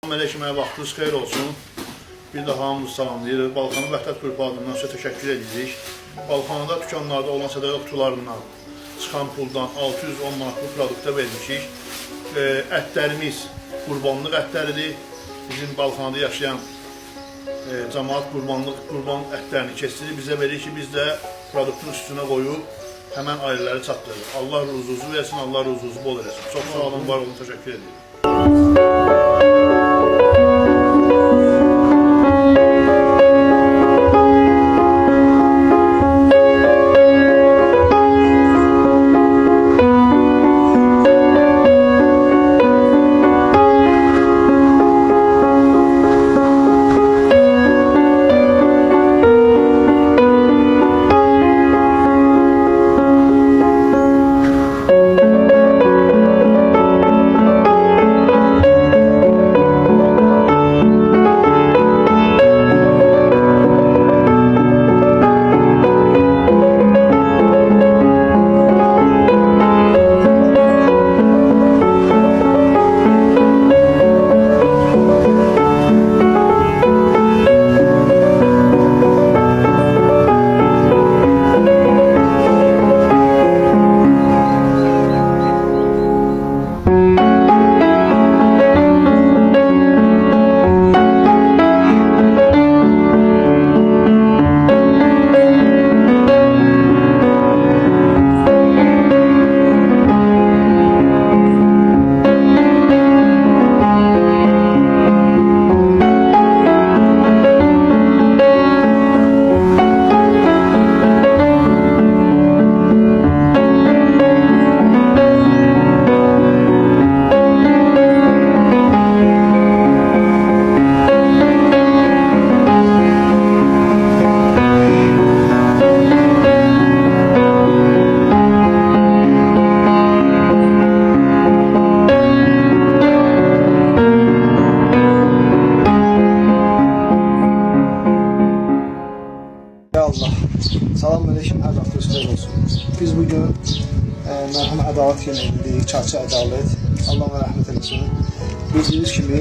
Mələkməyə vaxtınız xeyir olsun. Bir daha hamımızı salamlayırıq. Balxanı Vəhdət qrupu adından sizə təşəkkür edirik. Balxanada dükanlarda olan sədaqə qutularından çıxan puldan 610 manatlıq produktə vermişik. Ətlərimiz qurbanlıq ətləridir. Bizim Balxanada yaşayan cəmaat qurban ətlərini kesilir, bizə verir ki, biz də produktun üstünə qoyub həmən ailələri çatdırırıq. Allah ruzunuzu versin, Allah ruzunuzu bol eləsin. Çox sağ olun, var olun, təşəkkür edirik. Allah. Salamünaleyküm, hər vaxtınız xeyir olsun. Biz bugün mərhum ədalət yemeğindeyiz, Çarçı ədalət. Allah ona rəhmət eləsin. Bildiyiniz kimi,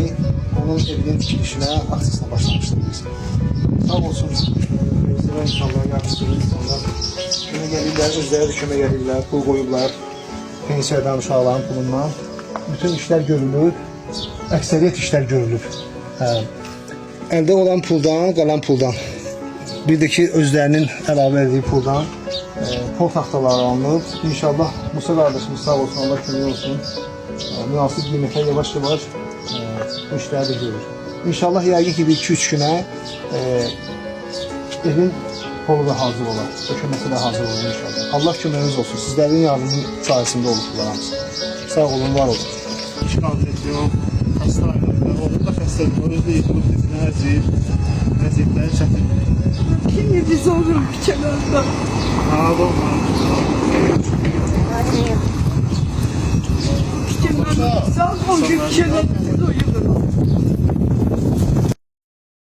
onun evinin tikilişinə, aksiyasına başlamışdır biz. Sağ olsun, bizlərə insanlar, yaxşı insanlar kömək gəlirlər, özləri də kömək gəlirlər, pul qoyublar, pensiyadan uşaqların pulundan. Bütün işlər görülür, əksəriyyət işlər görülür. Əldə olan puldan, qalan puldan. Bir də ki, özlərinin əlavə etdiyi puldan pol taxtaları alınıb. İnşallah Musa qardaşımız sağ olsun, Allah kömək olsun. Münasib qiymətə yavaş-yavaş bu işləri də görür. İnşallah yəqin ki, 2-3 günə evin polu da hazır olar, dökəməsi də hazır olur inşallah. Allah köməyiniz olsun, sizlərin yardımı sayəsində olublar hamısı. Sağ olun, var olun. İş qabiliyyəti yox, xəstəliklər olur da xəstəliklər özü də yıxılıb dizini əzir, vəziyyətləri çətin. Kimi biz olur küçələrdə. Küçələrdə sağ ol küçələrdə.